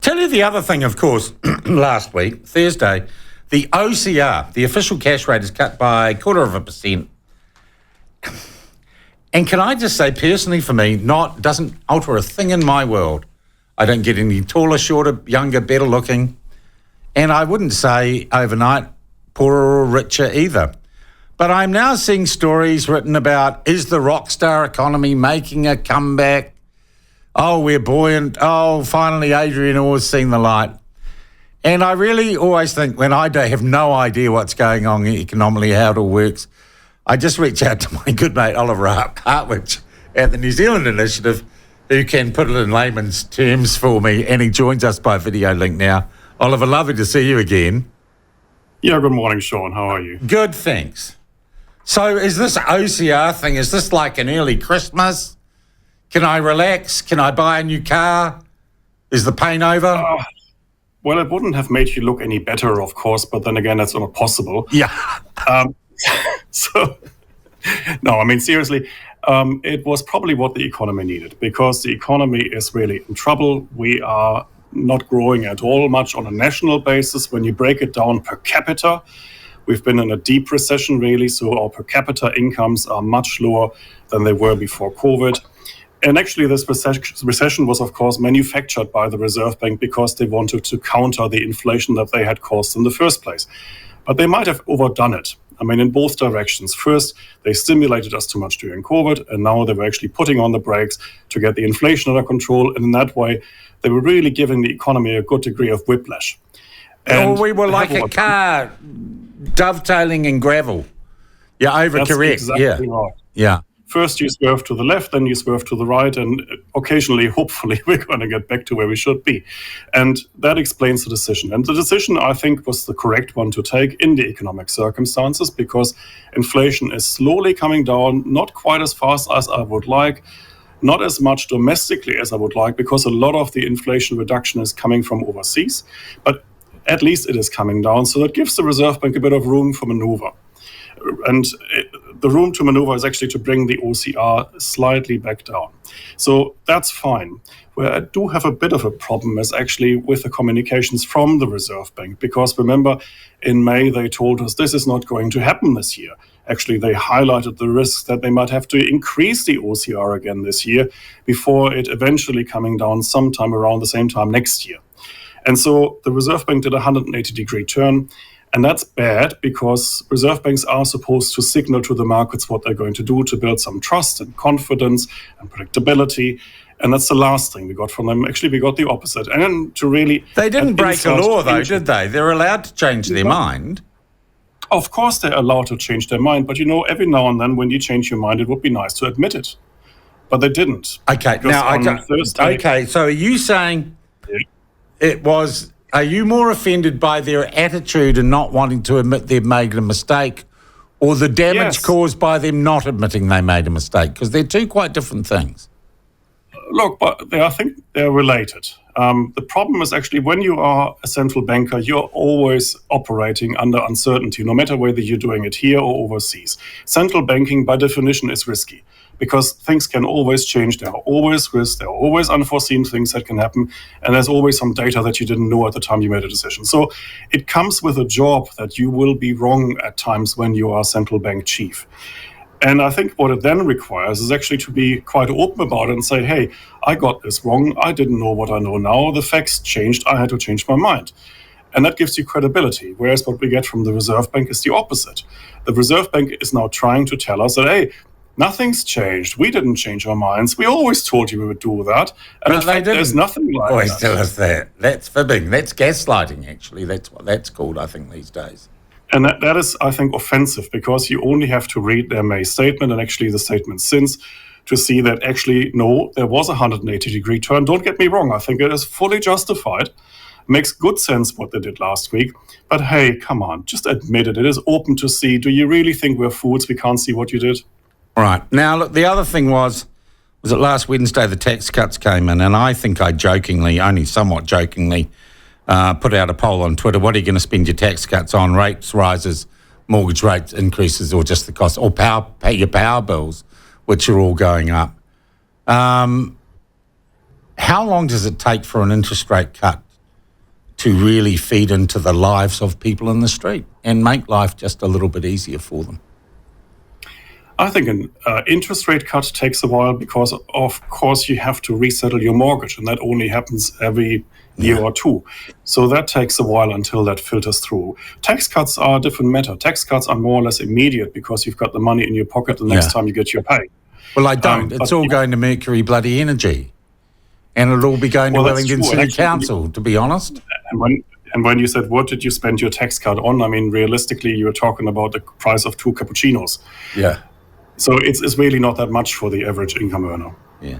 Tell you the other thing, of course, last week, Thursday, the OCR, the official cash rate, is cut by 0.25%. And can I just say, personally for me, doesn't alter a thing in my world. I don't get any taller, shorter, younger, better looking. And I wouldn't say overnight poorer or richer either. But I'm now seeing stories written about, is the rock star economy making a comeback? Oh, we're buoyant. Oh, finally Adrian Orr's seen the light. And I really always think when I have no idea what's going on economically, how it all works, I just reach out to my good mate Oliver Hartwich at the New Zealand Initiative, who can put it in layman's terms for me, and he joins us by video link now. Oliver, lovely to see you again. Yeah, good morning, Sean. How are you? Good, thanks. So is this OCR thing, is this like an early Christmas? Can I relax? Can I buy a new car? Is the pain over? Well, it wouldn't have made you look any better, of course, but then again, that's not possible. Yeah. Seriously, it was probably what the economy needed, because the economy is really in trouble. We are not growing at all much on a national basis. When you break it down per capita, we've been in a deep recession, really, so our per capita incomes are much lower than they were before COVID. And actually, this recession was, of course, manufactured by the Reserve Bank because they wanted to counter the inflation that they had caused in the first place. But they might have overdone it. I mean, in both directions. First, they stimulated us too much during COVID, and now they were actually putting on the brakes to get the inflation under control. And in that way, they were really giving the economy a good degree of whiplash. And we were like a car dovetailing in gravel. Yeah, overcorrect. That's exactly right. Yeah. First you swerve to the left, then you swerve to the right, and occasionally, hopefully, we're going to get back to where we should be. And that explains the decision. And the decision, I think, was the correct one to take in the economic circumstances, because inflation is slowly coming down, not quite as fast as I would like, not as much domestically as I would like, because a lot of the inflation reduction is coming from overseas. But at least it is coming down, so that gives the Reserve Bank a bit of room for maneuver. And the room to maneuver is actually to bring the OCR slightly back down. So that's fine. Where I do have a bit of a problem is actually with the communications from the Reserve Bank, because remember, in May they told us this is not going to happen this year. Actually, they highlighted the risks that they might have to increase the OCR again this year before it eventually coming down sometime around the same time next year. And so the Reserve Bank did a 180-degree turn. And that's bad, because reserve banks are supposed to signal to the markets what they're going to do to build some trust and confidence and predictability. And that's the last thing we got from them. Actually, we got the opposite. And then to really... They didn't break a law, though, did they? They're allowed to change their mind. Of course, they're allowed to change their mind. But, every now and then when you change your mind, it would be nice to admit it. But they didn't. Okay, so are you saying it was... Are you more offended by their attitude and not wanting to admit they've made a mistake, or the damage caused by them not admitting they made a mistake? Because they're two quite different things. Look, but I think they're related. The problem is actually when you are a central banker, you're always operating under uncertainty, no matter whether you're doing it here or overseas. Central banking, by definition, is risky, because things can always change. There are always risks. There are always unforeseen things that can happen. And there's always some data that you didn't know at the time you made a decision. So it comes with a job that you will be wrong at times when you are central bank chief. And I think what it then requires is actually to be quite open about it and say, hey, I got this wrong. I didn't know what I know now. The facts changed. I had to change my mind. And that gives you credibility. Whereas what we get from the Reserve Bank is the opposite. The Reserve Bank is now trying to tell us that, hey, nothing's changed. We didn't change our minds. We always told you we would do that. And in fact, there's nothing like always that. Tell us that. That's fibbing. That's gaslighting, actually. That's what that's called, I think, these days. And that is, I think, offensive, because you only have to read their May statement and actually the statement since to see that actually, no, there was a 180-degree turn. Don't get me wrong. I think it is fully justified. Makes good sense what they did last week. But hey, come on, just admit it. It is open to see. Do you really think we're fools? We can't see what you did? Right. Now, look, the other thing was it last Wednesday the tax cuts came in, and I think I jokingly, only somewhat jokingly, put out a poll on Twitter. What are you going to spend your tax cuts on? Rates rises, mortgage rates increases, or just the cost, or pay your power bills, which are all going up. How long does it take for an interest rate cut to really feed into the lives of people in the street and make life just a little bit easier for them. I think an interest rate cut takes a while because, of course, you have to resettle your mortgage, and that only happens every year or two. So that takes a while until that filters through. Tax cuts are a different matter. Tax cuts are more or less immediate because you've got the money in your pocket the next time you get your pay. Well, I don't. It's all going to Mercury bloody Energy. And it'll all be going to Wellington City Council, to be honest. And when you said, what did you spend your tax cut on? I mean, realistically, you're talking about the price of 2 cappuccinos. Yeah. So it's really not that much for the average income earner. Yeah.